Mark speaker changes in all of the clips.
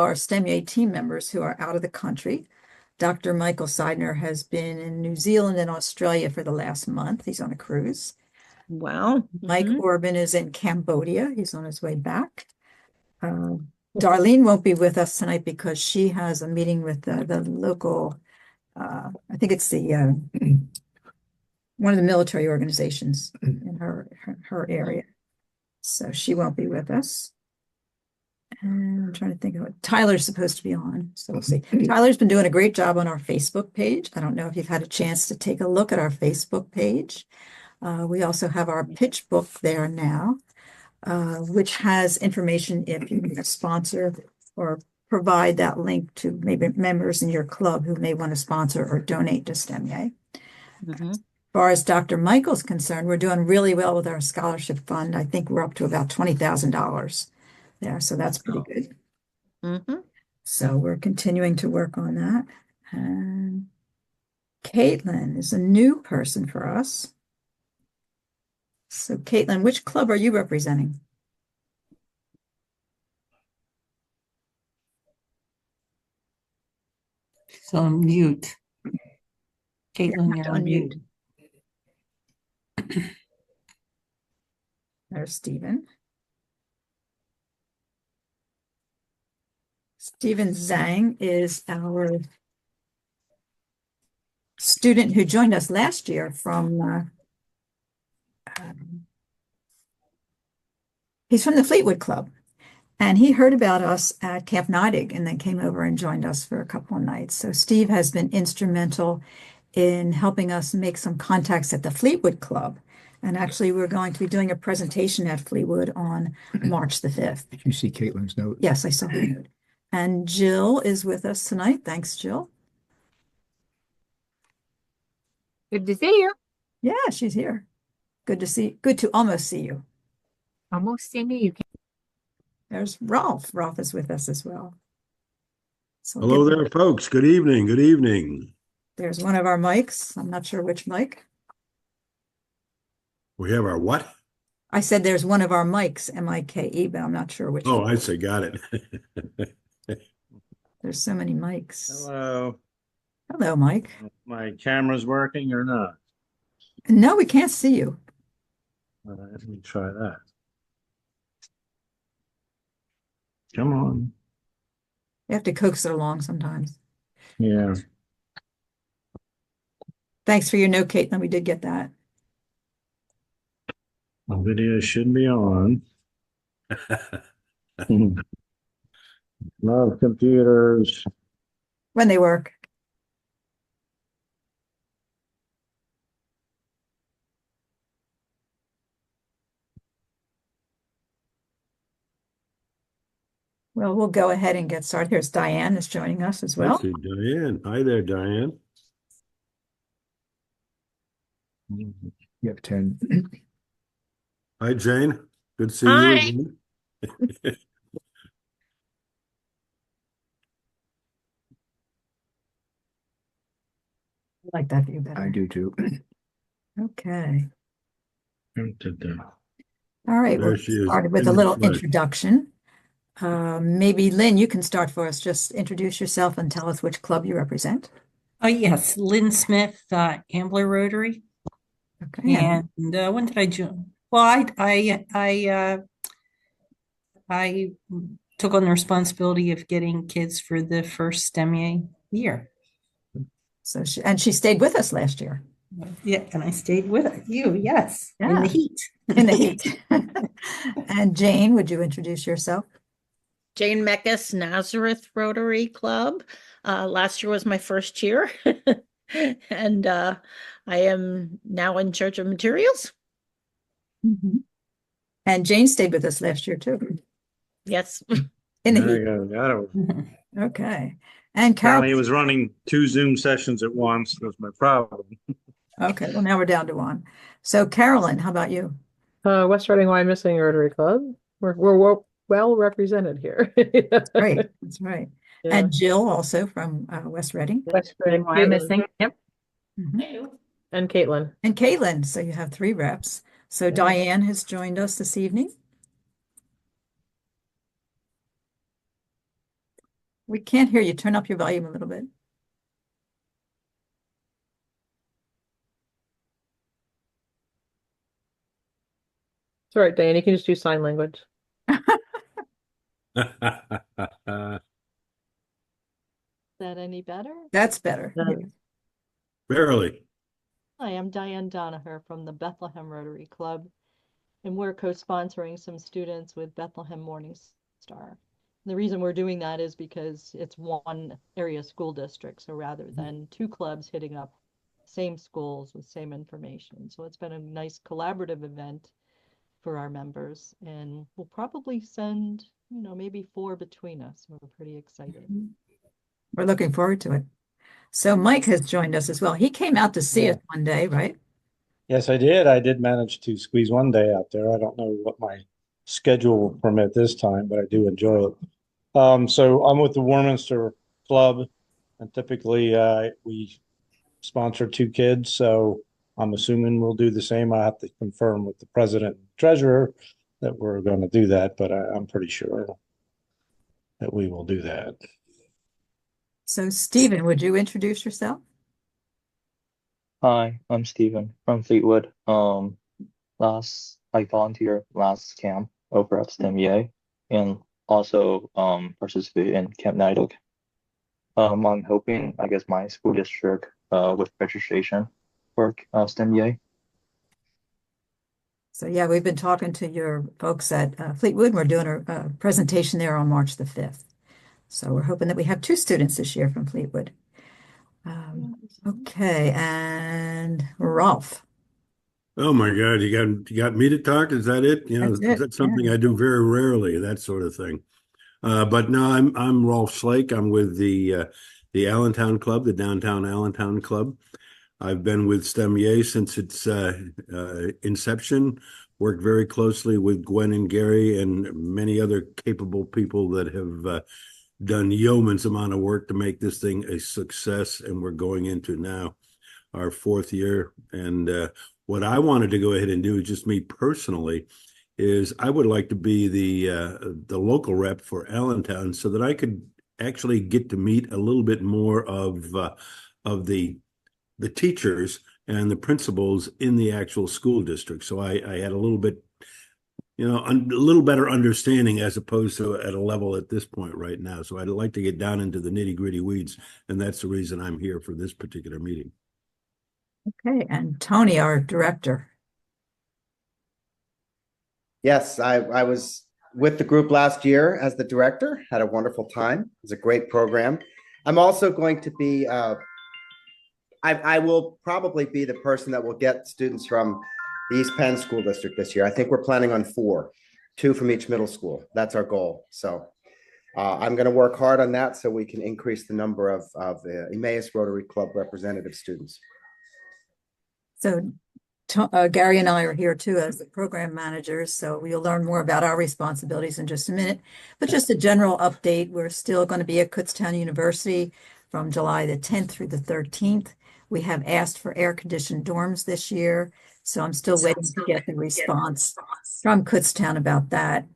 Speaker 1: our STEMIA team members who are out of the country. Dr. Michael Seidner has been in New Zealand and Australia for the last month. He's on a cruise.
Speaker 2: Wow.
Speaker 1: Mike Orban is in Cambodia. He's on his way back. Darlene won't be with us tonight because she has a meeting with the local, I think it's the one of the military organizations in her area. So she won't be with us. And I'm trying to think of what Tyler's supposed to be on. So we'll see. Tyler's been doing a great job on our Facebook page. I don't know if you've had a chance to take a look at our Facebook page. We also have our pitch book there now, which has information if you need a sponsor or provide that link to maybe members in your club who may want to sponsor or donate to STEMIA. As far as Dr. Michael's concerned, we're doing really well with our scholarship fund. I think we're up to about $20,000 there, so that's pretty good. So we're continuing to work on that. And Caitlin is a new person for us. So Caitlin, which club are you representing?
Speaker 3: So on mute. Caitlin, you're on mute.
Speaker 1: There's Stephen. Stephen Zhang is our student who joined us last year from, he's from the Fleetwood Club. And he heard about us at Camp Neidig and then came over and joined us for a couple of nights. So Steve has been instrumental in helping us make some contacts at the Fleetwood Club. And actually, we're going to be doing a presentation at Fleetwood on March the 5th.
Speaker 4: Did you see Caitlin's note?
Speaker 1: Yes, I saw her note. And Jill is with us tonight. Thanks, Jill.
Speaker 2: Good to see you.
Speaker 1: Yeah, she's here. Good to almost see you.
Speaker 2: Almost see me. You can.
Speaker 1: There's Rolf. Rolf is with us as well. So
Speaker 5: hello there, folks. Good evening. Good evening.
Speaker 1: There's one of our mics. I'm not sure which mic.
Speaker 5: We have our what?
Speaker 1: I said there's one of our mics, M-I-K-E, but I'm not sure which.
Speaker 5: Oh, I see. Got it.
Speaker 1: There's so many mics.
Speaker 6: Hello.
Speaker 1: Hello, Mike.
Speaker 6: My camera's working or not?
Speaker 1: No, we can't see you.
Speaker 6: Let me try that. Come on.
Speaker 1: You have to coax it along sometimes.
Speaker 6: Yeah.
Speaker 1: Thanks for your note, Caitlin. We did get that.
Speaker 6: The video should be on. Love computers.
Speaker 1: When they work. Well, we'll go ahead and get started. Here's Diane is joining us as well.
Speaker 5: I see Diane. Hi there, Diane.
Speaker 4: You have 10.
Speaker 5: Hi, Jane. Good to see
Speaker 2: Hi.
Speaker 5: you.
Speaker 1: I like that view better.
Speaker 4: I do too.
Speaker 1: Okay.
Speaker 6: All
Speaker 1: All right.
Speaker 5: There
Speaker 1: We'll
Speaker 5: she is,
Speaker 1: start with
Speaker 5: in
Speaker 1: a
Speaker 5: the
Speaker 1: little
Speaker 5: flesh.
Speaker 1: introduction. Maybe Lynn, you can start for us. Just introduce yourself and tell us which club you represent.
Speaker 3: Yes, Lynn Smith, Ambler Rotary.
Speaker 1: Okay.
Speaker 3: And when did I join? Well, I took on the responsibility of getting kids for the first STEMIA year.
Speaker 1: So she stayed with us last year.
Speaker 3: Yeah, and I stayed with you, yes, in
Speaker 1: Yeah.
Speaker 3: the heat.
Speaker 1: In the heat. And Jane, would you introduce yourself?
Speaker 2: Jane Meckes, Nazareth Rotary Club. Last year was my first year. And I am now in charge of materials.
Speaker 1: And Jane stayed with us last year too.
Speaker 2: Yes.
Speaker 1: In the
Speaker 6: There
Speaker 1: heat.
Speaker 6: you go. Got it.
Speaker 1: Okay. And
Speaker 6: Apparently, he
Speaker 1: Carol.
Speaker 6: was running 2 Zoom sessions at once. That's my problem.
Speaker 1: Okay, well now we're down to one. So Carolyn, how about you?
Speaker 7: West Reading Wyomissing Rotary Club. We're well represented here.
Speaker 1: Great, that's right.
Speaker 7: Yeah.
Speaker 1: And Jill also from West Reading.
Speaker 7: West Reading Wyomissing.
Speaker 2: Yep.
Speaker 7: And Caitlin.
Speaker 1: And Caitlin, so you have 3 reps. So Diane has joined us this evening. We can't hear you. Turn up your volume a little bit.
Speaker 7: It's all right, Diane. You can just do sign language.
Speaker 8: That any better?
Speaker 1: That's better.
Speaker 7: No.
Speaker 1: Yeah.
Speaker 6: Barely.
Speaker 8: Hi, I'm Diane Donaher from the Bethlehem Rotary Club, and we're co-sponsoring some students with Bethlehem Morning Star. The reason we're doing that is because it's one area school district, so rather than two clubs hitting up same schools with same information. So it's been a nice collaborative event for our members, and we'll probably send, maybe 4 between us. We're pretty excited.
Speaker 1: We're looking forward to it. So Mike has joined us as well. He came out to see us one day, right?
Speaker 6: Yes, I did. I did manage to squeeze one day out there. I don't know what my schedule will permit this time, but I do enjoy it. So I'm with the Warminster Club, and typically we sponsor 2 kids. So I'm assuming we'll do the same. I have to confirm with the president and treasurer that we're going to do that, but I'm pretty sure that we will do that.
Speaker 1: So Stephen, would you introduce yourself?
Speaker 9: Hi, I'm Steven from Fleetwood. I volunteered last camp over at STEMEA and also participate in Camp NIDOC. I'm hoping, I guess, my school district with registration for STEMEA.
Speaker 1: So yeah, we've been talking to your folks at Fleetwood. We're doing a presentation there on March the 5th. So we're hoping that we have 2 students this year from Fleetwood. Okay, and Rolf.
Speaker 5: Oh my God, you got me to talk? Is that it? You know,
Speaker 1: That's it,
Speaker 5: that's something
Speaker 1: yeah.
Speaker 5: I do very rarely, that sort of thing. But no, I'm Rolf Slake. I'm with the Allentown Club, the Downtown Allentown Club. I've been with STEMEA since its inception, worked very closely with Gwen and Gary and many other capable people that have done yeoman's amount of work to make this thing a success. And we're going into now our 4th year. And what I wanted to go ahead and do, just me personally, is I would like to be the local rep for Allentown so that I could actually get to meet a little bit more of the teachers and the principals in the actual school district. So I had a little bit, a little better understanding as opposed to at a level at this point right now. So I'd like to get down into the nitty-gritty weeds, and that's the reason I'm here for this particular meeting.
Speaker 1: Okay, and Tony, our director.
Speaker 10: Yes, I was with the group last year as the director, had a wonderful time. It was a great program. I'm also going to be, I will probably be the person that will get students from the East Penn School District this year. I think we're planning on 4, 2 from each middle school. That's our goal. So I'm going to work hard on that so we can increase the number of Emmaus Rotary Club representative students.
Speaker 1: So Gary and I are here too as the program managers, so you'll learn more about our responsibilities in just a minute. But just a general update, we're still going to be at Kutztown University from July the 10th through the 13th. We have asked for air-conditioned dorms this year, so I'm still waiting to get the response from Kutztown about that.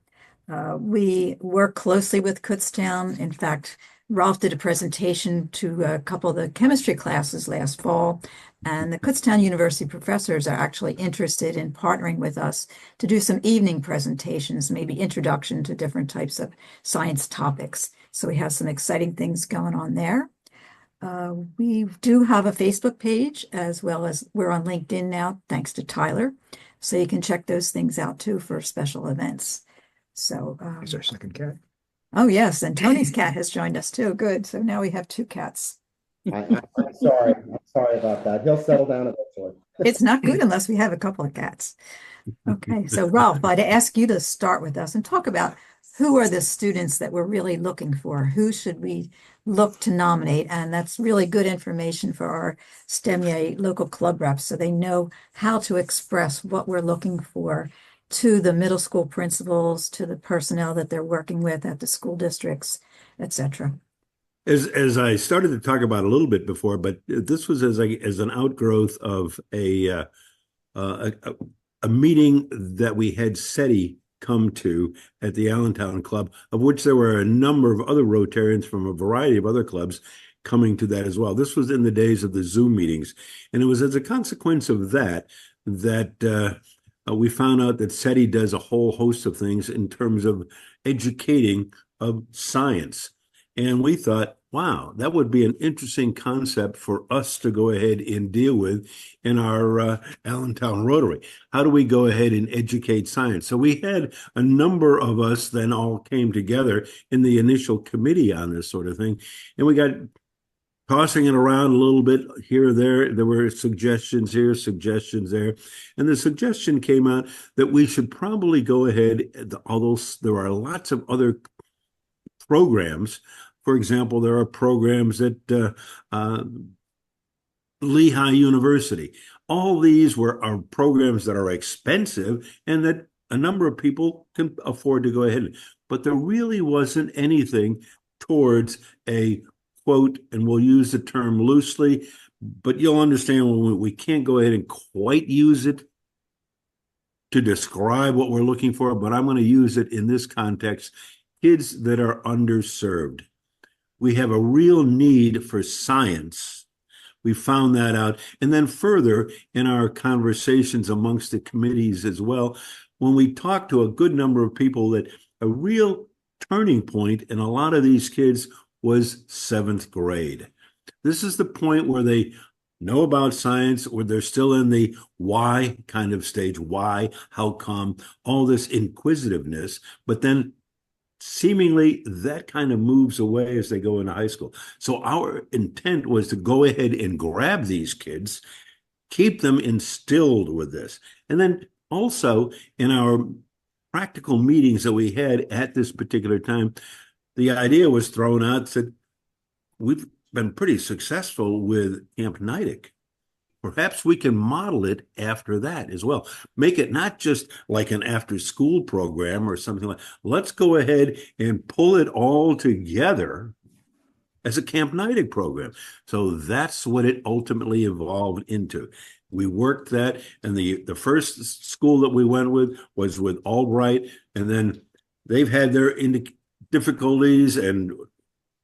Speaker 1: We work closely with Kutztown. In fact, Ralph did a presentation to a couple of the chemistry classes last fall, and the Kutztown University professors are actually interested in partnering with us to do some evening presentations, maybe introduction to different types of science topics. So we have some exciting things going on there. We do have a Facebook page, as well as we're on LinkedIn now, thanks to Tyler. So you can check those things out too for special events. So
Speaker 4: Is our second cat?
Speaker 1: oh yes, and Tony's cat has joined us too. Good. So now we have 2 cats.
Speaker 10: I'm sorry. I'm sorry about that. He'll settle down eventually.
Speaker 1: It's not good unless we have a couple of cats. Okay, so Ralph, I'd ask you to start with us and talk about who are the students that we're really looking for? Who should we look to nominate? And that's really good information for our STEMEA local club reps so they know how to express what we're looking for to the middle school principals, to the personnel that they're working with at the school districts, etc.
Speaker 5: As I started to talk about a little bit before, but this was as an outgrowth of a meeting that we had SETI come to at the Allentown Club, of which there were a number of other Rotarians from a variety of other clubs coming to that as well. This was in the days of the Zoom meetings. And it was as a consequence of that we found out that SETI does a whole host of things in terms of educating of science. And we thought, wow, that would be an interesting concept for us to go ahead and deal with in our Allentown Rotary. How do we go ahead and educate science? So we had a number of us then all came together in the initial committee on this sort of thing. And we got tossing it around a little bit here or there. There were suggestions here, suggestions there. And the suggestion came out that we should probably go ahead, although there are lots of other programs. For example, there are programs at Lehigh University. All these are programs that are expensive and that a number of people can afford to go ahead. But there really wasn't anything towards a quote, and we'll use the term loosely, but you'll understand when we can't go ahead and quite use it to describe what we're looking for, but I'm going to use it in this context. Kids that are underserved. We have a real need for science. We found that out. And then further in our conversations amongst the committees as well, when we talked to a good number of people, that a real turning point in a lot of these kids was 7th grade. This is the point where they know about science, or they're still in the why kind of stage. Why, how come, all this inquisitiveness, but then seemingly that kind of moves away as they go into high school. So our intent was to go ahead and grab these kids, keep them instilled with this. And then also in our practical meetings that we had at this particular time, the idea was thrown out that we've been pretty successful with Camp Nidec. Perhaps we can model it after that as well. Make it not just like an after-school program or something like. Let's go ahead and pull it all together as a Camp Nidec program. So that's what it ultimately evolved into. We worked that, and the first school that we went with was with Albright, and then they've had their difficulties, and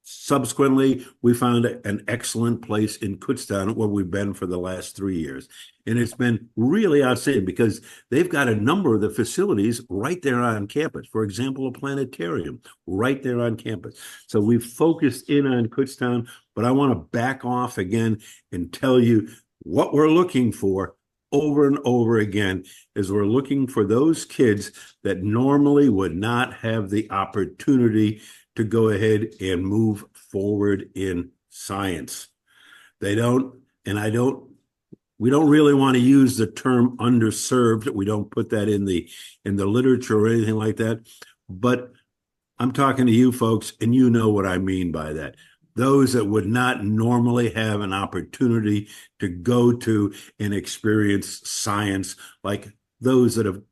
Speaker 5: subsequently we found an excellent place in Kutztown where we've been for the last 3 years. And it's been really outstanding because they've got a number of the facilities right there on campus. For example, a planetarium right there on campus. So we've focused in on Kutztown, but I want to back off again and tell you what we're looking for over and over again is we're looking for those kids that normally would not have the opportunity to go ahead and move forward in science. They don't, and we don't really want to use the term underserved. We don't put that in the literature or anything like that. But I'm talking to you folks, and you know what I mean by that. Those that would not normally have an opportunity to go to and experience science, like those that have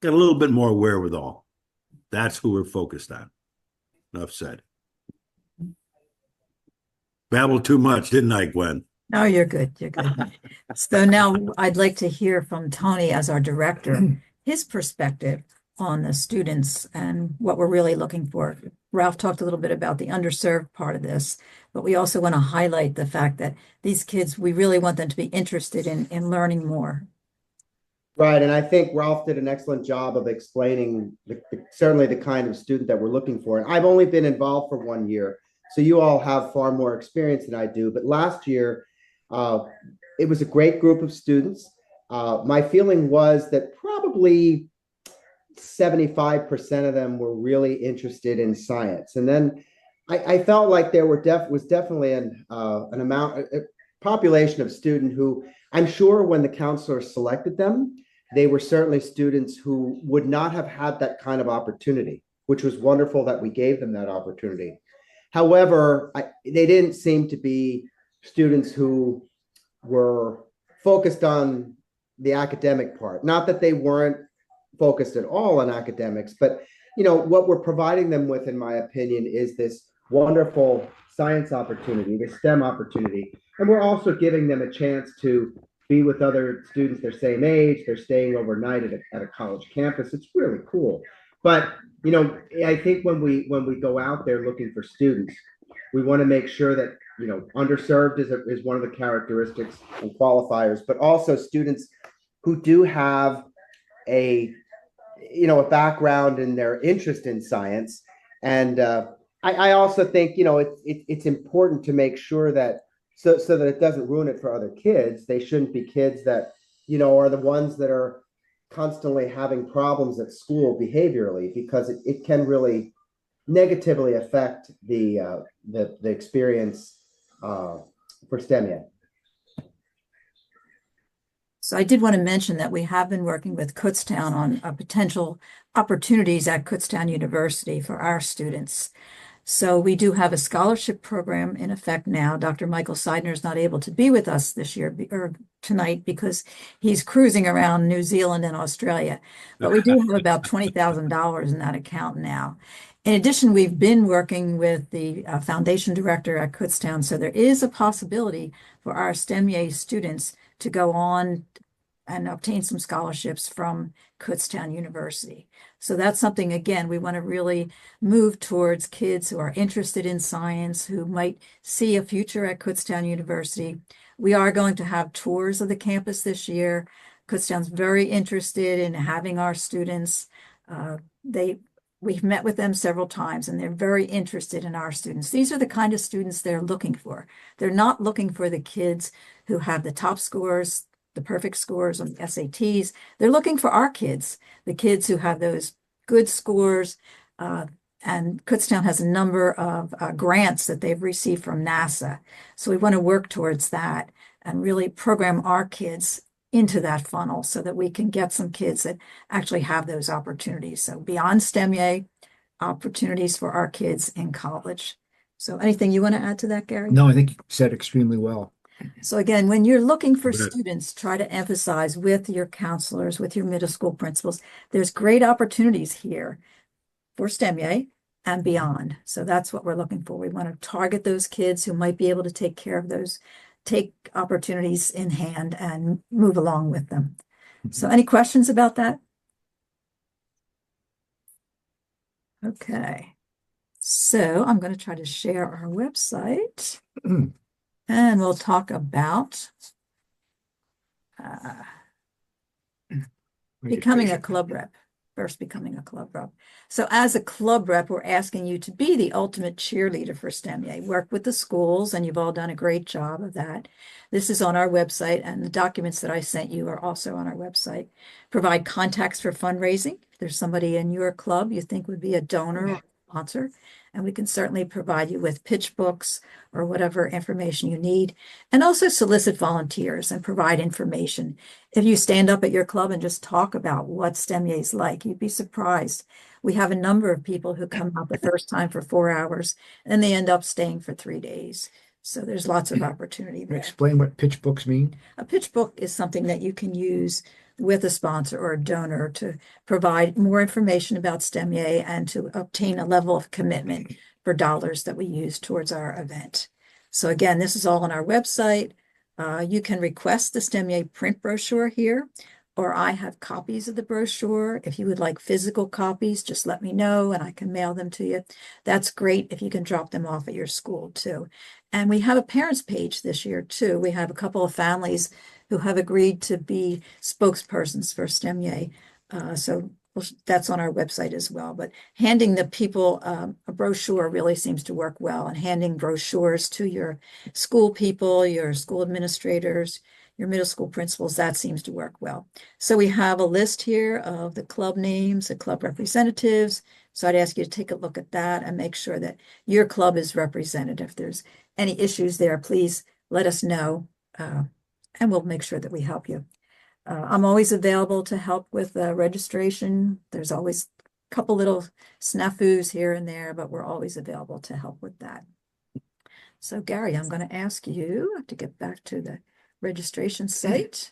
Speaker 5: got a little bit more wherewithal. That's who we're focused on. Enough said. Babbled too much, didn't I, Gwen?
Speaker 1: No, you're good. You're good. So now I'd like to hear from Tony as our director, his perspective on the students and what we're really looking for. Ralph talked a little bit about the underserved part of this, but we also want to highlight the fact that these kids, we really want them to be interested in learning more.
Speaker 10: Right, and I think Ralph did an excellent job of explaining certainly the kind of student that we're looking for. And I've only been involved for 1 year, so you all have far more experience than I do. But last year, it was a great group of students. My feeling was that probably 75% of them were really interested in science. And then I felt like there was definitely an amount, a population of students who I'm sure when the counselors selected them, they were certainly students who would not have had that kind of opportunity, which was wonderful that we gave them that opportunity. However, they didn't seem to be students who were focused on the academic part. Not that they weren't focused at all on academics, but what we're providing them with, in my opinion, is this wonderful science opportunity, this STEM opportunity. And we're also giving them a chance to be with other students their same age. They're staying overnight at a college campus. It's really cool. But I think when we go out there looking for students, we want to make sure that underserved is one of the characteristics and qualifiers, but also students who do have a a background in their interest in science. And I also think it's important to make sure that so that it doesn't ruin it for other kids. They shouldn't be kids that are the ones that are constantly having problems at school behaviorally, because it can really negatively affect the experience for STEMIA.
Speaker 1: So I did want to mention that we have been working with Kutztown on potential opportunities at Kutztown University for our students. So we do have a scholarship program in effect now. Dr. Michael Seidner is not able to be with us this year or tonight because he's cruising around New Zealand and Australia. But we do have about $20,000 in that account now. In addition, we've been working with the foundation director at Kutztown. So there is a possibility for our STEMIA students to go on and obtain some scholarships from Kutztown University. So that's something, again, we want to really move towards kids who are interested in science, who might see a future at Kutztown University. We are going to have tours of the campus this year. Kutztown's very interested in having our students. We've met with them several times, and they're very interested in our students. These are the kind of students they're looking for. They're not looking for the kids who have the top scores, the perfect scores on the SATs. They're looking for our kids, the kids who have those good scores. And Kutztown has a number of grants that they've received from NASA. So we want to work towards that and really program our kids into that funnel so that we can get some kids that actually have those opportunities. So beyond STEMIA, opportunities for our kids in college. So anything you want to add to that, Gary?
Speaker 4: No, I think you said extremely well.
Speaker 1: So again, when you're looking for students, try to emphasize with your counselors, with your middle school principals, there's great opportunities here for STEMIA and beyond. So that's what we're looking for. We want to target those kids who might be able to take care of those, take opportunities in hand and move along with them. So any questions about that? Okay. So I'm going to try to share our website and we'll talk about becoming a club rep. First, becoming a club rep. So as a club rep, we're asking you to be the ultimate cheerleader for STEMIA. Work with the schools, and you've all done a great job of that. This is on our website, and the documents that I sent you are also on our website. Provide contacts for fundraising. If there's somebody in your club you think would be a donor or sponsor, and we can certainly provide you with pitch books or whatever information you need, and also solicit volunteers and provide information. If you stand up at your club and just talk about what STEMIA is like, you'd be surprised. We have a number of people who come out the first time for 4 hours, and they end up staying for 3 days. So there's lots of opportunity there.
Speaker 4: Explain what pitch books mean.
Speaker 1: A pitch book is something that you can use with a sponsor or a donor to provide more information about STEMIA and to obtain a level of commitment for dollars that we use towards our event. So again, this is all on our website. You can request the STEMIA print brochure here, or I have copies of the brochure. If you would like physical copies, just let me know and I can mail them to you. That's great if you can drop them off at your school too. And we have a parents page this year too. We have a couple of families who have agreed to be spokespersons for STEMIA. So that's on our website as well. But handing the people a brochure really seems to work well, and handing brochures to your school people, your school administrators, your middle school principals, that seems to work well. So we have a list here of the club names, the club representatives. So I'd ask you to take a look at that and make sure that your club is represented. If there's any issues there, please let us know, and we'll make sure that we help you. I'm always available to help with registration. There's always a couple little snafus here and there, but we're always available to help with that. So Gary, I'm going to ask you to get back to the registration site,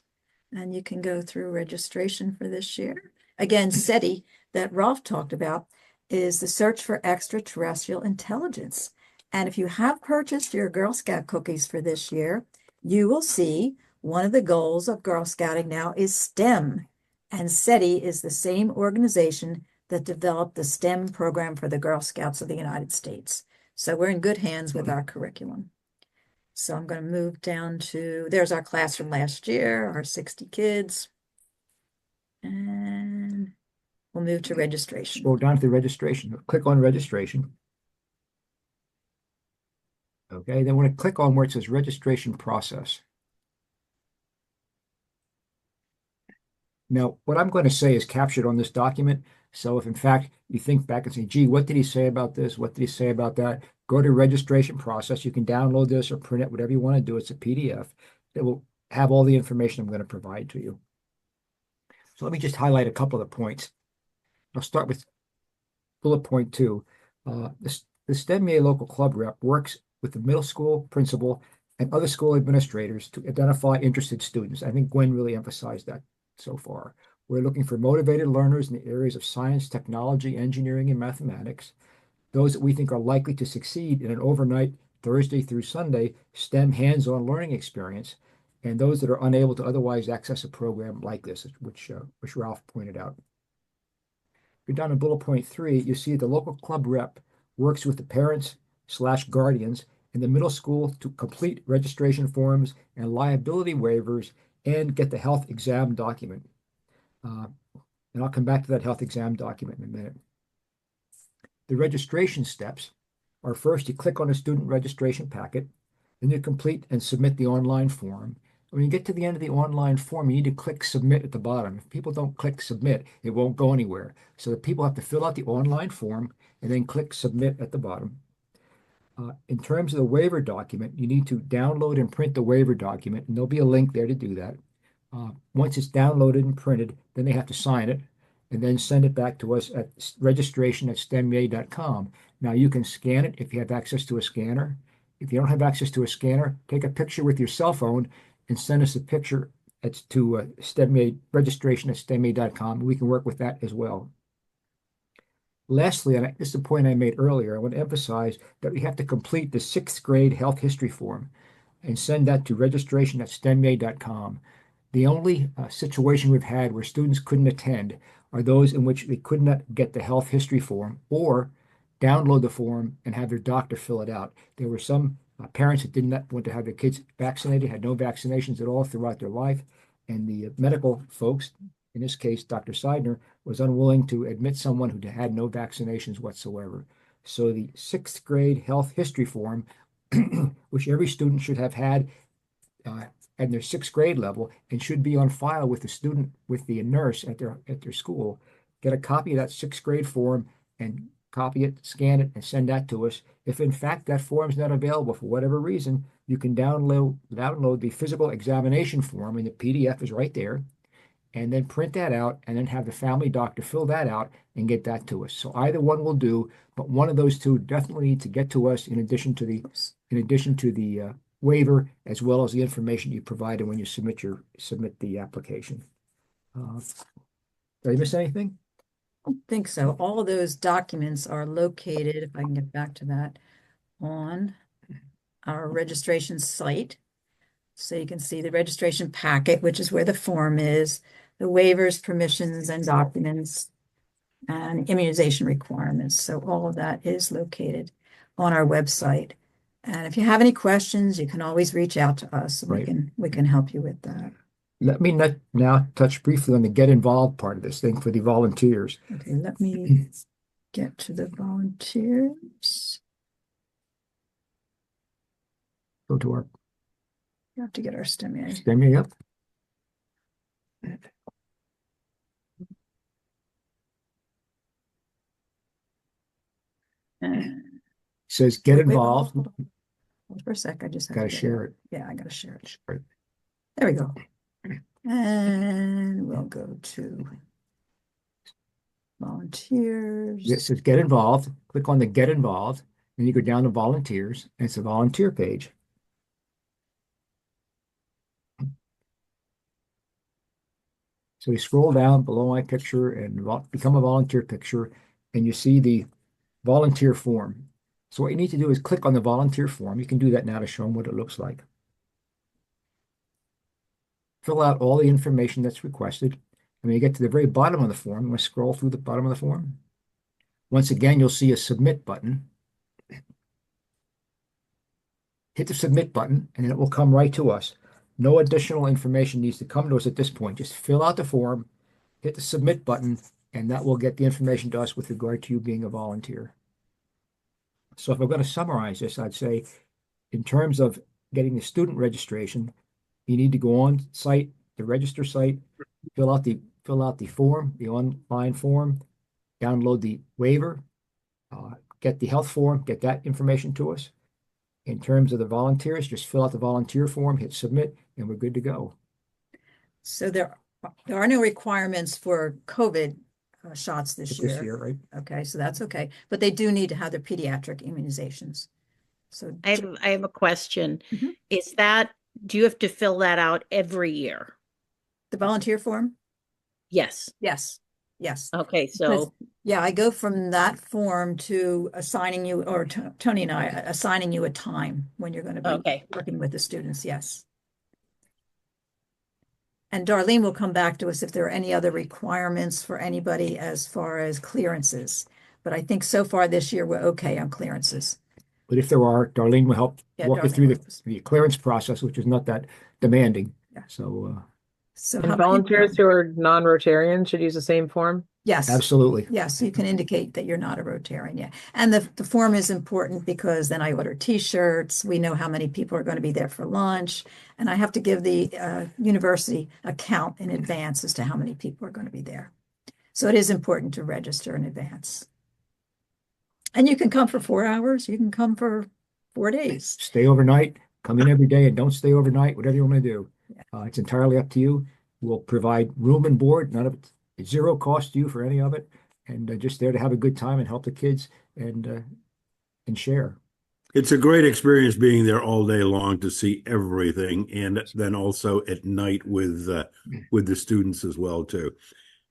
Speaker 1: and you can go through registration for this year. Again, SETI that Rolf talked about is the Search for Extraterrestrial Intelligence. And if you have purchased your Girl Scout cookies for this year, you will see one of the goals of Girl Scouting now is STEM, and SETI is the same organization that developed the STEM program for the Girl Scouts of the United States. So we're in good hands with our curriculum. So I'm going to move down to, there's our class from last year, our 60 kids. And we'll move to registration.
Speaker 4: Scroll down to the registration. Click on registration. Okay, then we're going to click on where it says registration process. Now, what I'm going to say is captured on this document. So if in fact you think back and say, gee, what did he say about this? What did he say about that? Go to registration process. You can download this or print it, whatever you want to do. It's a PDF. It will have all the information I'm going to provide to you. So let me just highlight a couple of the points. I'll start with bullet point 2. The STEMA local club rep works with the middle school principal and other school administrators to identify interested students. I think Gwen really emphasized that so far. We're looking for motivated learners in the areas of science, technology, engineering, and mathematics, those that we think are likely to succeed in an overnight Thursday through Sunday STEM hands-on learning experience, and those that are unable to otherwise access a program like this, which Ralph pointed out. If you're down to bullet point 3, you see the local club rep works with the parents/guardians in the middle school to complete registration forms and liability waivers and get the health exam document. And I'll come back to that health exam document in a minute. The registration steps are: first, you click on a student registration packet, then you complete and submit the online form. When you get to the end of the online form, you need to click submit at the bottom. If people don't click submit, it won't go anywhere. So the people have to fill out the online form and then click submit at the bottom. In terms of the waiver document, you need to download and print the waiver document, and there'll be a link there to do that. Once it's downloaded and printed, then they have to sign it and then send it back to us at registration@stemma.com. Now you can scan it if you have access to a scanner. If you don't have access to a scanner, take a picture with your cell phone and send us a picture to registration@stemma.com. We can work with that as well. Lastly, and this is a point I made earlier, I want to emphasize that we have to complete the 6th grade health history form and send that to registration@stemma.com. The only situation we've had where students couldn't attend are those in which they could not get the health history form or download the form and have their doctor fill it out. There were some parents that did not want to have their kids vaccinated, had no vaccinations at all throughout their life, and the medical folks, in this case, Dr. Seidner, was unwilling to admit someone who had no vaccinations whatsoever. So the 6th grade health history form, which every student should have had at their 6th grade level and should be on file with the student, with the nurse at their school, get a copy of that 6th grade form and copy it, scan it, and send that to us. If in fact that form is not available for whatever reason, you can download the physical examination form, and the PDF is right there, and then print that out and then have the family doctor fill that out and get that to us. So either one will do, but one of those two definitely need to get to us in addition to the waiver, as well as the information you provided when you submit the application. Did I miss anything?
Speaker 1: I don't think so. All of those documents are located, if I can get back to that, on our registration site. So you can see the registration packet, which is where the form is, the waivers, permissions, and documents, and immunization requirements. So all of that is located on our website. And if you have any questions, you can always reach out to us. And
Speaker 4: Right.
Speaker 1: we can help you with that.
Speaker 4: Let me now touch briefly on the get involved part of this thing for the volunteers.
Speaker 1: Okay, let me get to the volunteers.
Speaker 4: Go to our
Speaker 1: You have to get our STEMA.
Speaker 4: STEMA up. Says get
Speaker 1: Wait,
Speaker 4: involved.
Speaker 1: Hold for a sec. I just have
Speaker 4: Gotta
Speaker 1: to get
Speaker 4: share
Speaker 1: it.
Speaker 4: it.
Speaker 1: Yeah, I gotta share it.
Speaker 4: Share it.
Speaker 1: There we go. And we'll go to volunteers.
Speaker 4: It says get involved. Click on the get involved, and you go down to volunteers, and it's a volunteer page. So you scroll down below my picture and become a volunteer picture, and you see the volunteer form. So what you need to do is click on the volunteer form. You can do that now to show them what it looks like. fill out all the information that's requested. And when you get to the very bottom of the form, you want to scroll through the bottom of the form. Once again, you'll see a submit button. Hit the submit button, and it will come right to us. No additional information needs to come to us at this point. Just fill out the form, hit the submit button, and that will get the information to us with regard to you being a volunteer. So if I'm going to summarize this, I'd say in terms of getting the student registration, you need to go on site, the register site, fill out the form, the online form, download the waiver, get the health form, get that information to us. In terms of the volunteers, just fill out the volunteer form, hit submit, and we're good to go.
Speaker 1: So there are no requirements for COVID shots this
Speaker 4: This
Speaker 1: year.
Speaker 4: year, right?
Speaker 1: Okay, so that's okay. But they do need to have their pediatric immunizations. So
Speaker 2: I have a question.
Speaker 1: Mhm.
Speaker 2: Do you have to fill that out every year?
Speaker 1: the volunteer form?
Speaker 2: Yes.
Speaker 1: Yes, yes.
Speaker 2: Okay,
Speaker 1: Because,
Speaker 2: so
Speaker 1: yeah, I go from that form to assigning you, or Tony and I assigning you a time when you're going to be
Speaker 2: Okay.
Speaker 1: working with the students, yes. And Darlene will come back to us if there are any other requirements for anybody as far as clearances. But I think so far this year, we're okay on clearances.
Speaker 4: But if there are, Darlene will help
Speaker 1: Yeah,
Speaker 4: walk you
Speaker 1: Darlene
Speaker 4: through
Speaker 1: will.
Speaker 4: the clearance process, which is not that demanding.
Speaker 1: Yeah.
Speaker 4: So
Speaker 1: So
Speaker 7: And
Speaker 1: how many-
Speaker 7: volunteers who are non-Rotarian should use the same form?
Speaker 1: Yes.
Speaker 4: absolutely.
Speaker 1: Yes, you can indicate that you're not a Rotarian, yeah. And the form is important because then I order T-shirts. We know how many people are going to be there for lunch. And I have to give the university a count in advance as to how many people are going to be there. So it is important to register in advance. And you can come for 4 hours. You can come for 4 days.
Speaker 4: Stay overnight, come in every day, and don't stay overnight, whatever you want to do.
Speaker 1: Yeah.
Speaker 4: It's entirely up to you. We'll provide room and board, none of it, zero cost to you for any of it. And just there to have a good time and help the kids and share.
Speaker 5: It's a great experience being there all day long to see everything, and then also at night with the students as well too.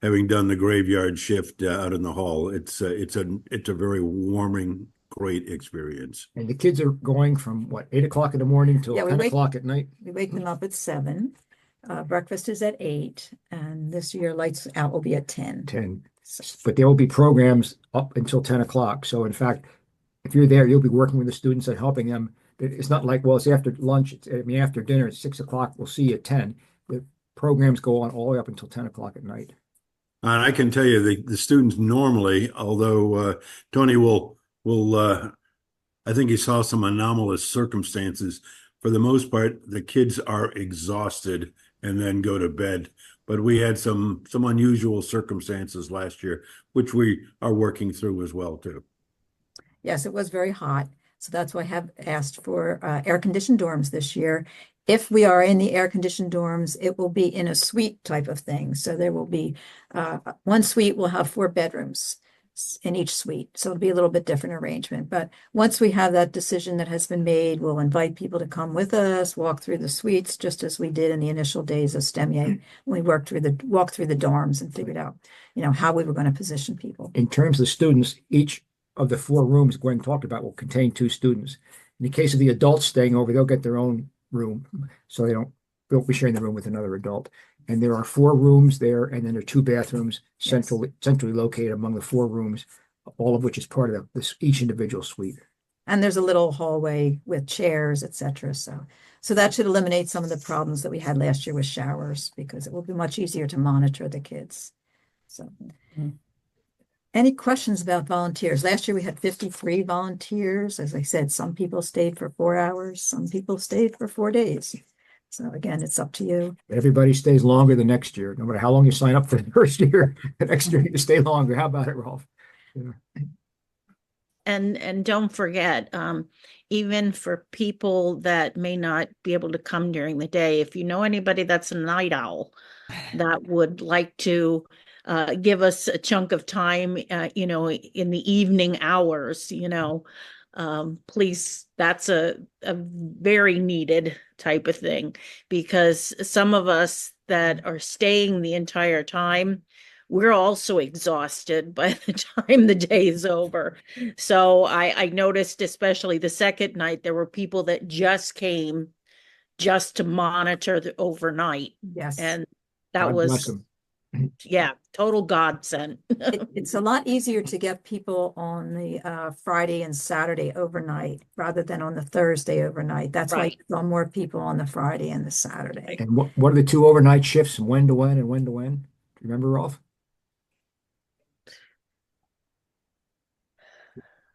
Speaker 5: Having done the graveyard shift out in the hall, it's a very warming, great experience.
Speaker 4: And the kids are going from what, 8 o'clock in the morning till
Speaker 1: Yeah, we
Speaker 4: 10
Speaker 1: wake-
Speaker 4: o'clock at night?
Speaker 1: We wake them up at 7. Breakfast is at 8. And this year lights out will be at 10.
Speaker 4: 10. But there will be programs up until 10 o'clock. So in fact, if you're there, you'll be working with the students and helping them. It's not like, well, it's after lunch, after dinner, it's 6 o'clock, we'll see you at 10. The programs go on all the way up until 10 o'clock at night.
Speaker 5: And I can tell you the students normally, although Tony will I think he saw some anomalous circumstances. For the most part, the kids are exhausted and then go to bed. But we had some unusual circumstances last year, which we are working through as well too.
Speaker 1: Yes, it was very hot. So that's why I have asked for air-conditioned dorms this year. If we are in the air-conditioned dorms, it will be in a suite type of thing. So there will be one suite will have 4 bedrooms in each suite. So it'll be a little bit different arrangement. But once we have that decision that has been made, we'll invite people to come with us, walk through the suites, just as we did in the initial days of STEMIA. We walked through the dorms and figured out, how we were going to position people.
Speaker 4: In terms of students, each of the 4 rooms Gwen talked about will contain 2 students. In the case of the adults staying over, they'll get their own room. So they'll be sharing the room with another adult. And there are 4 rooms there, and then there are 2 bathrooms centrally located among the 4 rooms, all of which is part of each individual suite.
Speaker 1: And there's a little hallway with chairs, etc. So that should eliminate some of the problems that we had last year with showers, because it will be much easier to monitor the kids. So, any questions about volunteers? Last year we had 53 volunteers. As I said, some people stayed for 4 hours, some people stayed for 4 days. So again, it's up to you.
Speaker 4: Everybody stays longer the next year, no matter how long you sign up for the first year. The next year you stay longer. How about it, Rolf? Yeah.
Speaker 2: And don't forget, even for people that may not be able to come during the day, if you know anybody that's a night owl that would like to give us a chunk of time, in the evening hours, please, that's a very needed type of thing, because some of us that are staying the entire time, we're also exhausted by the time the day is over. So I noticed, especially the second night, there were people that just came just to monitor the overnight.
Speaker 1: Yes.
Speaker 2: And that
Speaker 4: God bless
Speaker 2: was,
Speaker 4: them.
Speaker 2: yeah, total godsend.
Speaker 1: It's a lot easier to get people on the Friday and Saturday overnight rather than on the Thursday overnight. That's why
Speaker 2: Right.
Speaker 1: you saw more people on the Friday and the Saturday.
Speaker 4: And what are the two overnight shifts, and when to when and when to when? Do you remember, Rolf?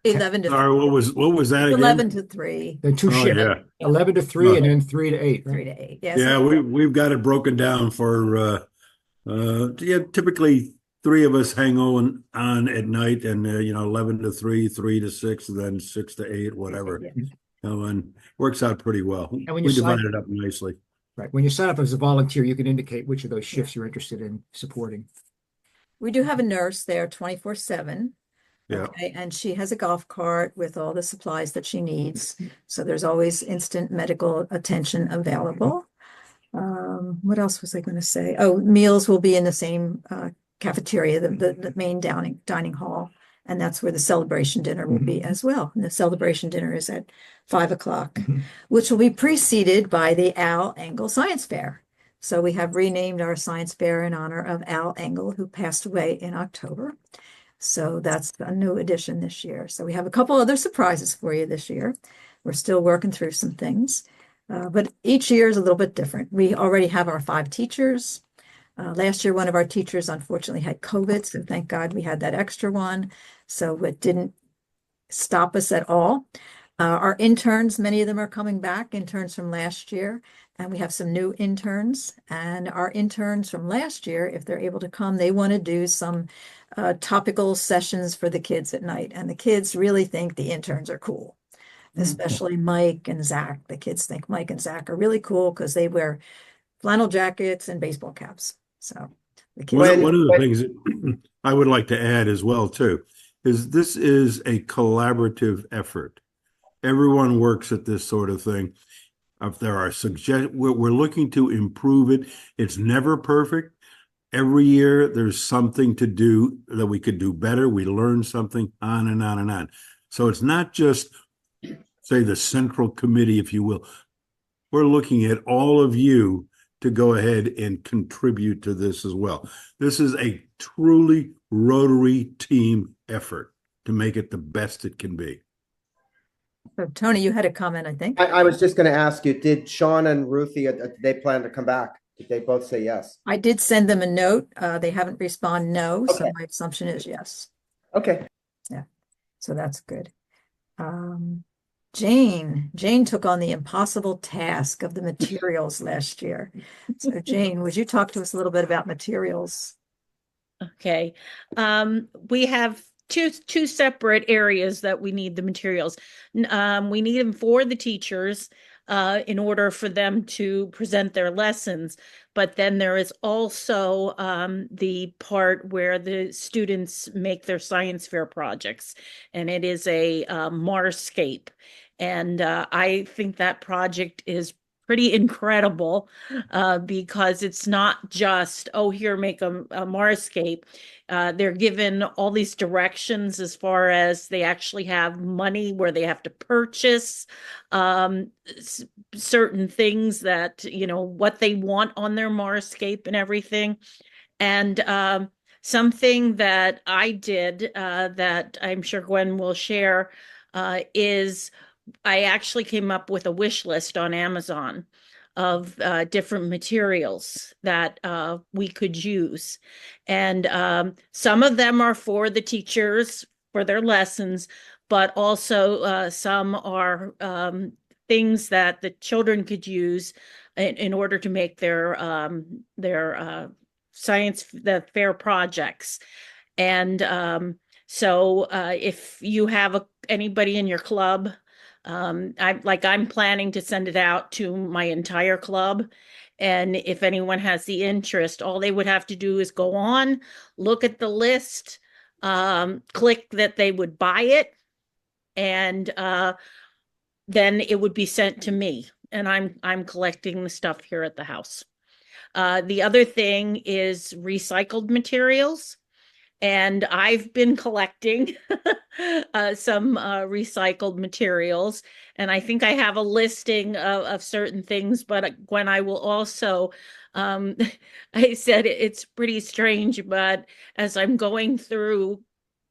Speaker 1: 11 to
Speaker 5: Sorry, what was that again?
Speaker 1: 11 to 3,
Speaker 4: The two
Speaker 5: Oh,
Speaker 4: shifts,
Speaker 5: yeah.
Speaker 4: 11 to 3 and
Speaker 5: Oh.
Speaker 4: then 3 to 8,
Speaker 1: 3
Speaker 4: right?
Speaker 1: to 8. Yes.
Speaker 5: Yeah, we've got it broken down for yeah, typically three of us hang on at night, and 11 to 3, 3 to 6, and then 6 to 8, whatever.
Speaker 1: Yeah.
Speaker 5: And works out pretty well.
Speaker 4: And when
Speaker 5: We
Speaker 4: you sign,
Speaker 5: divide it up nicely.
Speaker 4: right, when you sign up as a volunteer, you can indicate which of those shifts you're interested in supporting.
Speaker 1: We do have a nurse there 24/7.
Speaker 5: Yeah.
Speaker 1: Okay, and she has a golf cart with all the supplies that she needs. So there's always instant medical attention available. What else was I going to say? Oh, meals will be in the same cafeteria, the main dining hall. And that's where the celebration dinner will be as well. And the celebration dinner is at 5 o'clock, which will be preceded by the Al Engel Science Fair. So we have renamed our science fair in honor of Al Engel, who passed away in October. So that's a new addition this year. So we have a couple other surprises for you this year. We're still working through some things, but each year is a little bit different. We already have our 5 teachers. Last year, one of our teachers unfortunately had COVID, so thank God we had that extra one. So it didn't stop us at all. Our interns, many of them are coming back, interns from last year, and we have some new interns. And our interns from last year, if they're able to come, they want to do some topical sessions for the kids at night. And the kids really think the interns are cool, especially Mike and Zach. The kids think Mike and Zach are really cool because they wear flannel jackets and baseball caps. So the kids.
Speaker 5: One of the things that I would like to add as well, too, is this is a collaborative effort. Everyone works at this sort of thing. If there are suggestions, we're looking to improve it. It's never perfect. Every year there's something to do that we could do better. We learn something, on and on and on. So it's not just, say, the central committee, if you will. We're looking at all of you to go ahead and contribute to this as well. This is a truly Rotary team effort to make it the best it can be.
Speaker 1: So Tony, you had a comment, I think.
Speaker 10: I was just going to ask you, did Sean and Ruthie, did they plan to come back? Did they both say yes?
Speaker 1: I did send them a note. They haven't responded no, so
Speaker 10: Okay.
Speaker 1: my assumption is yes.
Speaker 10: Okay.
Speaker 1: Yeah, so that's good. Jane took on the impossible task of the materials last year. So Jane, would you talk to us a little bit about materials?
Speaker 2: Okay. We have two separate areas that we need the materials. We need them for the teachers in order for them to present their lessons. But then there is also the part where the students make their science fair projects, and it is a Marscape. And I think that project is pretty incredible because it's not just, oh, here, make a Marscape. They're given all these directions as far as they actually have money where they have to purchase certain things that, what they want on their Marscape and everything. And something that I did that I'm sure Gwen will share is I actually came up with a wish list on Amazon of different materials that we could use. And some of them are for the teachers for their lessons, but also some are things that the children could use in order to make their science, the fair projects. And so if you have anybody in your club, I'm planning to send it out to my entire club. And if anyone has the interest, all they would have to do is go on, look at the list, click that they would buy it, and then it would be sent to me. And I'm collecting the stuff here at the house. The other thing is recycled materials. And I've been collecting some recycled materials, and I think I have a listing of certain things, but when I will also, um, I said it's pretty strange, but as I'm going through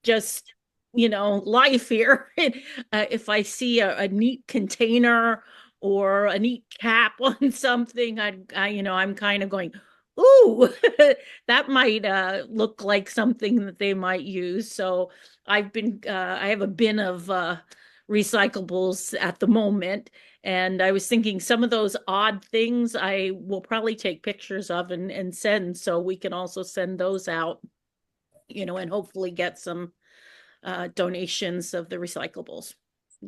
Speaker 2: just, life here, if I see a neat container or a neat cap on something, I'm kind of going, ooh, that might look like something that they might use. So I have a bin of recyclables at the moment. And I was thinking some of those odd things I will probably take pictures of and send, so we can also send those out, and hopefully get some donations of the recyclables.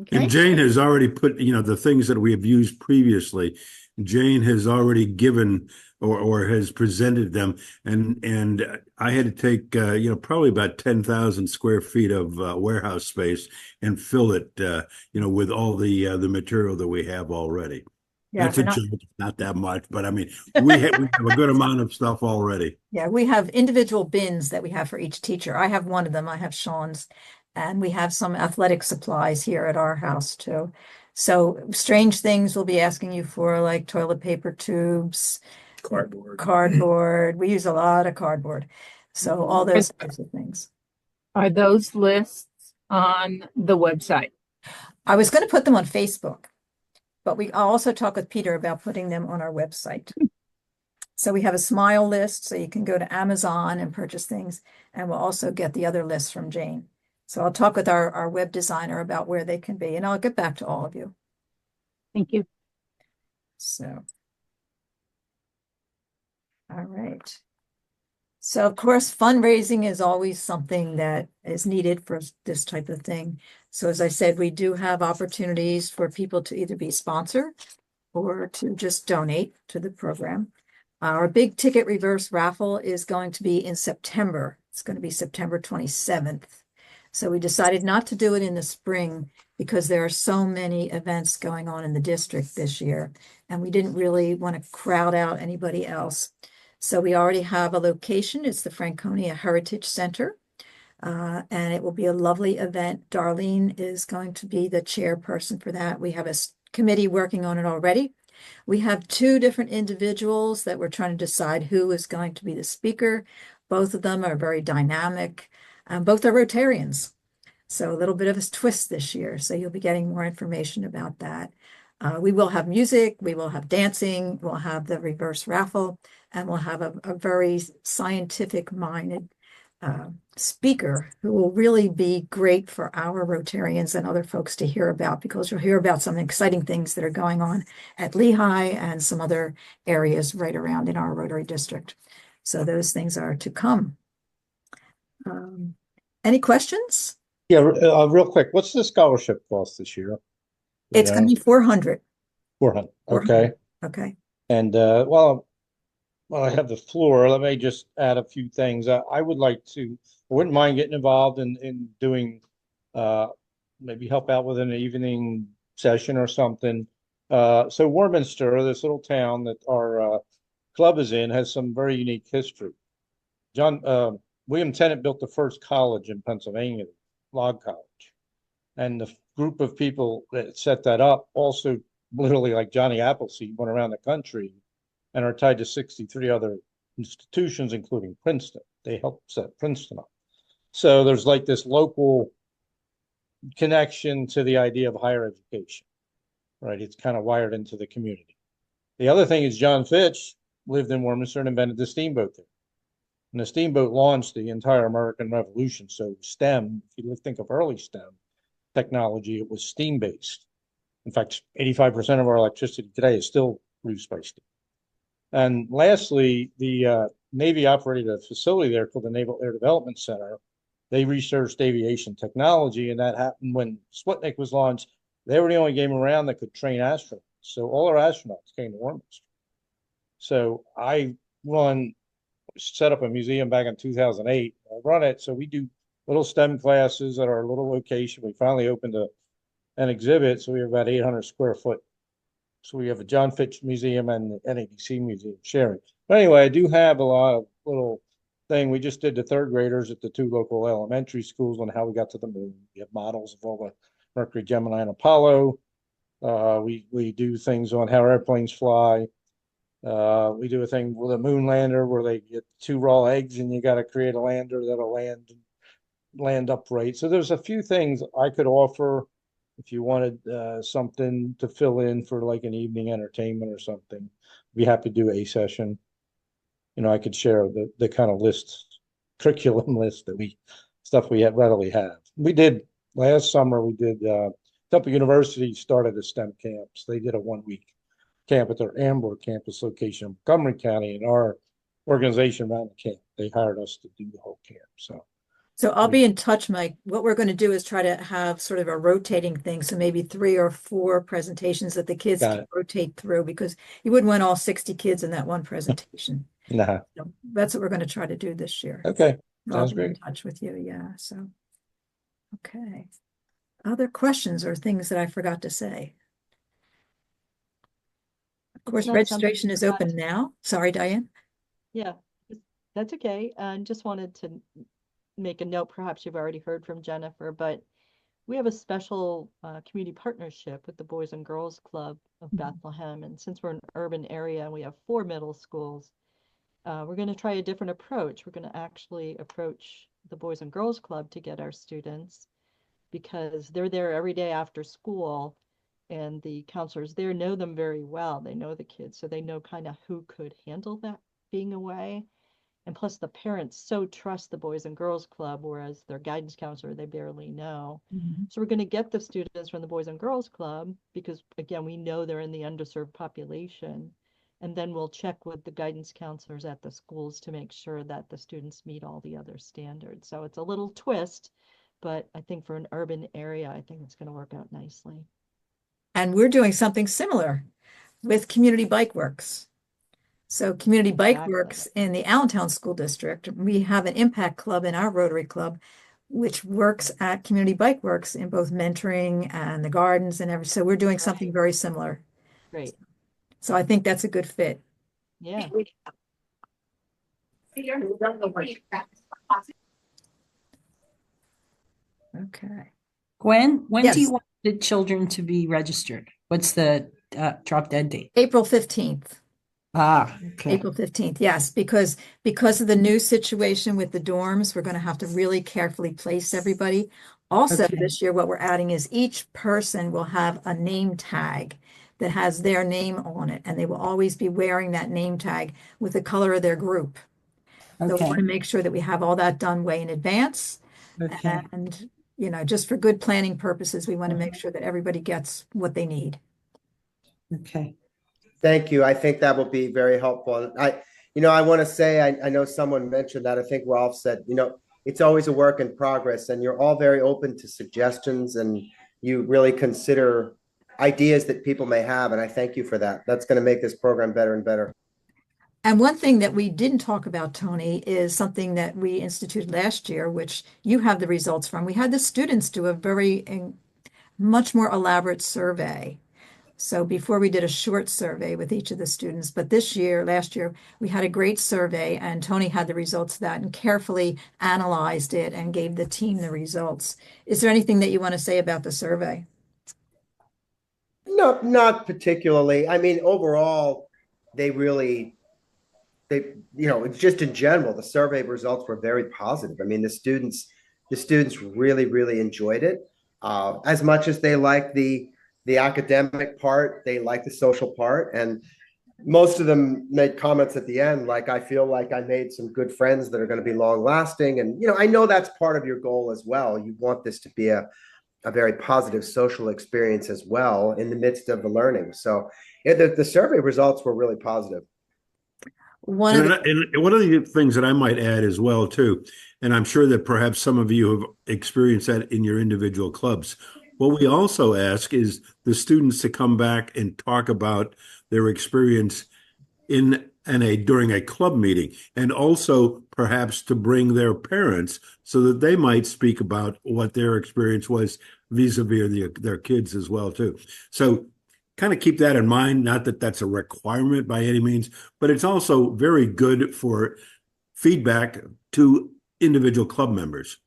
Speaker 2: Okay.
Speaker 5: And Jane has already put, the things that we have used previously. Jane has already given or has presented them, and I had to take probably about 10,000 square feet of warehouse space and fill it with all the material that we have already.
Speaker 1: Yeah,
Speaker 5: That's a joke, not that much, but I mean we have a good amount of stuff already.
Speaker 1: Yeah, we have individual bins that we have for each teacher. I have one of them. I have Sean's, and we have some athletic supplies here at our house too. So strange things we'll be asking you for, like toilet paper tubes, cardboard. We use a lot of cardboard. So all those types of things.
Speaker 7: Are those lists on the website?
Speaker 1: I was going to put them on Facebook, but I'll also talk with Peter about putting them on our website. So we have a smile list, so you can go to Amazon and purchase things, and we'll also get the other lists from Jane. So I'll talk with our web designer about where they can be, and I'll get back to all of you.
Speaker 7: Thank you.
Speaker 1: So, all right. So of course, fundraising is always something that is needed for this type of thing. So as I said, we do have opportunities for people to either be sponsored or to just donate to the program. Our big ticket reverse raffle is going to be in September. It's going to be September 27th. So we decided not to do it in the spring because there are so many events going on in the district this year, and we didn't really want to crowd out anybody else. So we already have a location. It's the Franconia Heritage Center, and it will be a lovely event. Darlene is going to be the chairperson for that. We have a committee working on it already. We have two different individuals that we're trying to decide who is going to be the speaker. Both of them are very dynamic. Both are Rotarians. So a little bit of a twist this year. So you'll be getting more information about that. We will have music, we will have dancing, we'll have the reverse raffle, and we'll have a very scientific-minded speaker who will really be great for our Rotarians and other folks to hear about, because you'll hear about some exciting things that are going on at Lehigh and some other areas right around in our Rotary district. So those things are to come. Any questions?
Speaker 6: Yeah, real quick, what's the scholarship cost this year?
Speaker 1: It's going to be 400.
Speaker 6: 400. Okay.
Speaker 1: Okay.
Speaker 6: And well, I have the floor. Let me just add a few things. I wouldn't mind getting involved in doing, maybe help out with an evening session or something. So Warminster, this little town that our club is in, has some very unique history. William Tennant built the first college in Pennsylvania, Log College. And the group of people that set that up also, literally like Johnny Appleseed, went around the country and are tied to 63 other institutions, including Princeton. They helped set Princeton up. So there's like this local connection to the idea of higher education, right? It's kind of wired into the community. The other thing is John Fitch lived in Warminster and invented the steamboat there. And the steamboat launched the entire American Revolution. So STEM, if you think of early STEM technology, it was steam-based. In fact, 85% of our electricity today is still produced by steam. And lastly, the Navy operated a facility there called the Naval Air Development Center. They researched aviation technology, and that happened when Sputnik was launched. They were the only game around that could train astronauts. So all our astronauts came to Warminster. So I set up a museum back in 2008. I run it, so we do little STEM classes at our little location. We finally opened an exhibit, so we have about 800 square foot. So we have a John Fitch Museum and the NADC Museum sharing. But anyway, I do have a lot of little thing. We just did the third graders at the two local elementary schools on how we got to the moon. We have models of all the Mercury, Gemini, and Apollo. We do things on how airplanes fly. We do a thing with a moon lander where they get two raw eggs and you got to create a lander that'll land upright. So there's a few things I could offer if you wanted something to fill in for like an evening entertainment or something. I'd be happy to do a session. You know, I could share the kind of curriculum list stuff we readily have. We did last summer, Temple University started a STEM camps. They did a 1-week camp at their Ambler campus location in Montgomery County, and our organization ran the camp. They hired us to do the whole camp.
Speaker 1: So I'll be in touch, Mike. What we're going to do is try to have sort of a rotating thing. So maybe 3 or 4 presentations that the kids can rotate through, because you wouldn't want all 60 kids in that one presentation.
Speaker 6: Nah.
Speaker 1: So that's what we're going to try to do this year.
Speaker 6: Okay.
Speaker 1: I'll
Speaker 6: Sounds
Speaker 1: be in
Speaker 6: great.
Speaker 1: touch with you. Yeah. So, okay. Other questions or things that I forgot to say? Of course,
Speaker 8: not something
Speaker 1: registration
Speaker 8: you
Speaker 1: is
Speaker 8: forgot
Speaker 1: open
Speaker 8: to-
Speaker 1: now. Sorry, Diane.
Speaker 8: Yeah, that's okay. And just wanted to make a note, perhaps you've already heard from Jennifer, but we have a special community partnership with the Boys and Girls Club of Bethlehem. And since we're an urban area and we have 4 middle schools, we're going to try a different approach. We're going to actually approach the Boys and Girls Club to get our students, because they're there every day after school, and the counselors there know them very well. They know the kids, so they know kind of who could handle that being away. And plus the parents so trust the Boys and Girls Club, whereas their guidance counselor, they barely know. So we're going to get the students from the Boys and Girls Club because, again, we know they're in the underserved population. And then we'll check with the guidance counselors at the schools to make sure that the students meet all the other standards. So it's a little twist, but I think for an urban area, I think it's going to work out nicely.
Speaker 1: And we're doing something similar with Community Bike Works. So Community Bike
Speaker 8: Exactly.
Speaker 1: Works in the Allentown School District, we have an impact club in our Rotary Club, which works at Community Bike Works in both mentoring and the gardens and everything. So we're doing something very similar.
Speaker 8: Great.
Speaker 1: So I think that's a good fit.
Speaker 8: Yeah.
Speaker 1: Okay.
Speaker 3: Gwen, when do
Speaker 1: Yes.
Speaker 3: you want the children to be registered? What's the drop dead date?
Speaker 1: April 15th.
Speaker 3: Ah, okay.
Speaker 1: April 15th, yes, because of the new situation with the dorms, we're going to have to really carefully place everybody. Also,
Speaker 3: Okay.
Speaker 1: this year, what we're adding is each person will have a name tag that has their name on it, and they will always be wearing that name tag with the color of their group. So we
Speaker 3: Okay.
Speaker 1: want to make sure that we have all that done way in advance.
Speaker 3: Okay.
Speaker 1: And, just for good planning purposes, we want to make sure that everybody gets what they need.
Speaker 3: Okay.
Speaker 10: Thank you. I think that will be very helpful. I want to say, I know someone mentioned that. I think Ralph said, it's always a work in progress, and you're all very open to suggestions, and you really consider ideas that people may have. And I thank you for that. That's going to make this program better and better.
Speaker 1: And one thing that we didn't talk about, Tony, is something that we instituted last year, which you have the results from. We had the students do a much more elaborate survey. So before we did a short survey with each of the students, but last year, we had a great survey, and Tony had the results of that and carefully analyzed it and gave the team the results. Is there anything that you want to say about the survey?
Speaker 10: No, not particularly. I mean, overall, just in general, the survey results were very positive. I mean, the students really, really enjoyed it. As much as they liked the academic part, they liked the social part. And most of them made comments at the end, like, I feel like I made some good friends that are going to be long lasting. And, I know that's part of your goal as well. You want this to be a very positive social experience as well in the midst of the learning. So the survey results were really positive.
Speaker 5: One of the things that I might add as well, too, and I'm sure that perhaps some of you have experienced that in your individual clubs. What we also ask is the students to come back and talk about their experience during a club meeting, and also perhaps to bring their parents so that they might speak about what their experience was vis-a-vis their kids as well, too. So kind of keep that in mind. Not that that's a requirement by any means, but it's also very good for feedback to individual club members.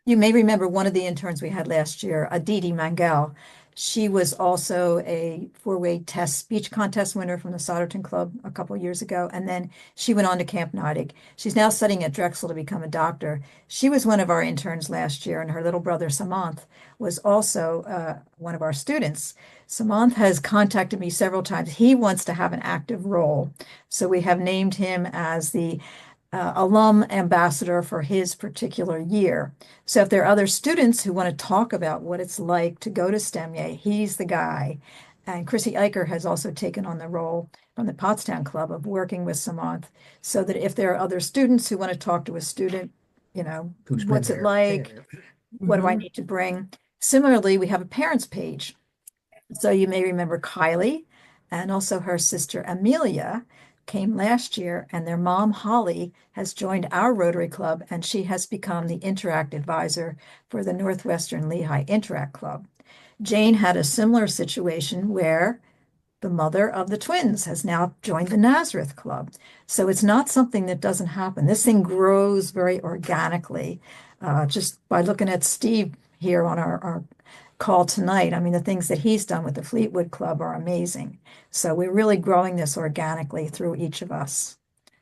Speaker 1: You may remember one of the interns we had last year, Aditi Mangal. She was also a four-way test speech contest winner from the Sodderton Club a couple of years ago. And then she went on to Camp Neidig. She's now studying at Drexel to become a doctor. She was one of our interns last year, and her little brother, Samanth, was also one of our students. Samanth has contacted me several times. He wants to have an active role. So we have named him as the alum ambassador for his particular year. So if there are other students who want to talk about what it's like to go to STEMIA, he's the guy. And Chrissy Eicher has also taken on the role from the Pottstown Club of working with Samanth, so that if there are other students who want to talk to a student, you know, what's it like? What do I need to bring? Similarly, we have a parents page. So you may remember Kylie and also her sister Amelia came last year, and their mom, Holly, has joined our Rotary Club, and she has become the Interact advisor for the Northwestern Lehigh Interact Club. Jane had a similar situation where the mother of the twins has now joined the Nazareth Club. So it's not something that doesn't happen. This thing grows very organically. Just by looking at Steve here on our call tonight, I mean, the things that he's done with the Fleetwood Club are amazing. So we're really growing this organically through each of us.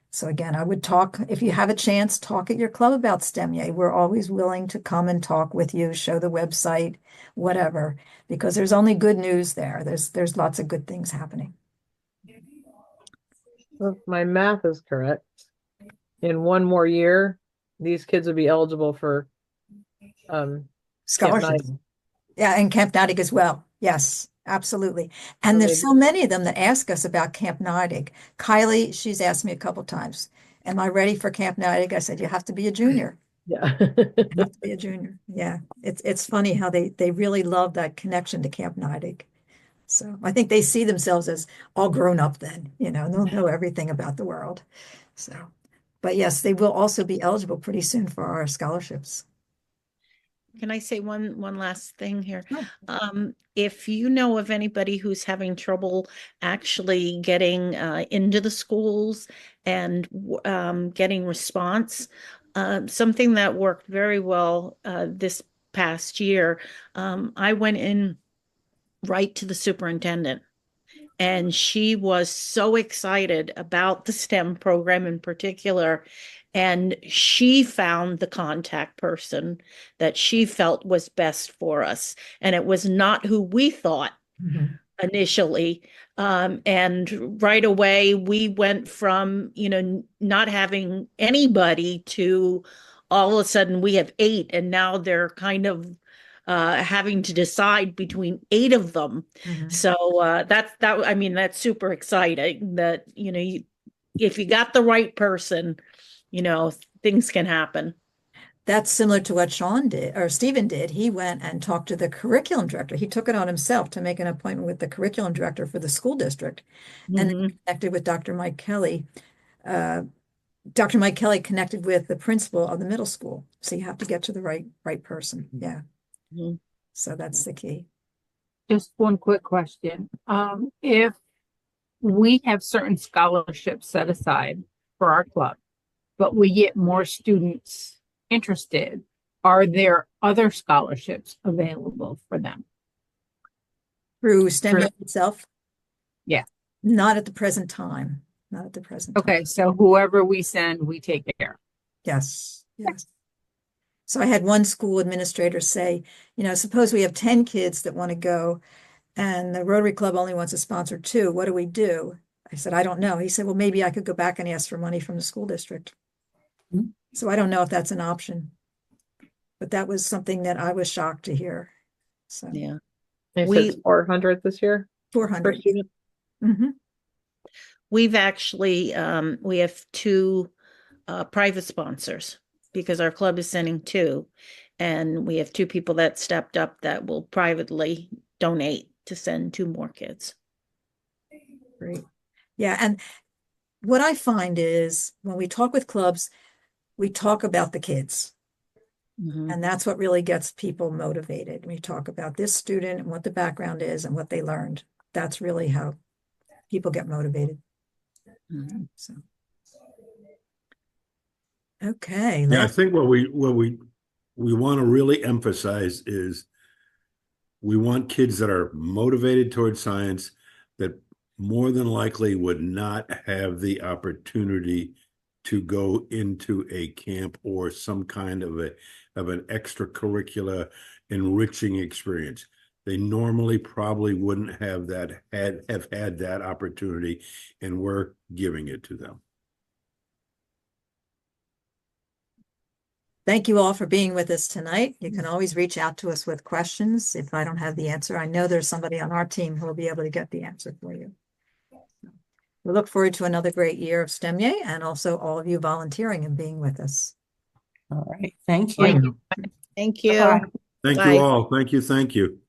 Speaker 1: So again, I would talk, if you have a chance, talk at your club about STEMIA. We're always willing to come and talk with you, show the website, whatever, because there's only good news there. There's lots of good things happening.
Speaker 7: If my math is correct, in one more year, these kids would be eligible for
Speaker 1: Scholarships. Yeah, and Camp Neidig as well. Yes, absolutely. And
Speaker 7: So
Speaker 1: there's
Speaker 7: maybe-
Speaker 1: so many of them that ask us about Camp Neidig. Kylie, she's asked me a couple times, am I ready for Camp Neidig? I said, you have to be a junior.
Speaker 7: Yeah.
Speaker 1: You have to be a junior. Yeah. It's funny how they really love that connection to Camp Neidig. So I think they see themselves as all grown up then, you know, they'll know everything about the world. So, but yes, they will also be eligible pretty soon for our scholarships.
Speaker 2: Can I say one last thing here?
Speaker 1: Sure.
Speaker 2: If you know of anybody who's having trouble actually getting into the schools and getting response, something that worked very well this past year, I went in right to the superintendent. And she was so excited about the STEM program in particular. And she found the contact person that she felt was best for us. And it was not who we thought initially. And right away, we went from, you know, not having anybody to all of a sudden we have 8. And now they're kind of having to decide between 8 of them. So I mean, that's super exciting that, you know, if you got the right person, you know, things can happen.
Speaker 1: That's similar to what Sean did, or Stephen did. He went and talked to the curriculum director. He took it on himself to make an appointment with the curriculum director for the school district, and then connected with Dr. Mike Kelly. Dr. Mike Kelly connected with the principal of the middle school. So you have to get to the right person. Yeah. So that's the key.
Speaker 11: Just one quick question. If we have certain scholarships set aside for our club, but we get more students interested, are there other scholarships available for them?
Speaker 1: Through STEM itself?
Speaker 11: Yeah.
Speaker 1: Not at the present time. Not at the present time.
Speaker 11: Okay, so whoever we send, we take care.
Speaker 1: Yes. Yes. So I had one school administrator say, you know, suppose we have 10 kids that want to go and the Rotary Club only wants to sponsor 2. What do we do? I said, I don't know. He said, well, maybe I could go back and ask for money from the school district. So I don't know if that's an option, but that was something that I was shocked to hear. So
Speaker 2: yeah,
Speaker 7: we 400 this year.
Speaker 1: 400.
Speaker 2: We've actually we have 2 private sponsors because our club is sending 2, and we have 2 people that stepped up that will privately donate to send 2 more kids.
Speaker 1: Great. Yeah, and what I find is when we talk with clubs, we talk about the kids. And that's what really gets people motivated. We talk about this student and what the background is and what they learned. That's really how people get motivated. So Okay,
Speaker 5: Yeah, I
Speaker 1: last,
Speaker 5: think what we want to really emphasize is we want kids that are motivated towards science that more than likely would not have the opportunity to go into a camp or some kind of an extracurricular enriching experience. They normally probably wouldn't have had that opportunity, and we're giving it to them.
Speaker 1: thank you all for being with us tonight. You can always reach out to us with questions. If I don't have the answer, I know there's somebody on our team who will be able to get the answer for you. We look forward to another great year of STEMIA and also all of you volunteering and being with us.
Speaker 3: All right. Thank
Speaker 7: Thank
Speaker 3: you.
Speaker 2: Thank you.
Speaker 7: Bye-bye.
Speaker 5: Thank
Speaker 2: Bye.
Speaker 5: you all. Thank you. Thank you.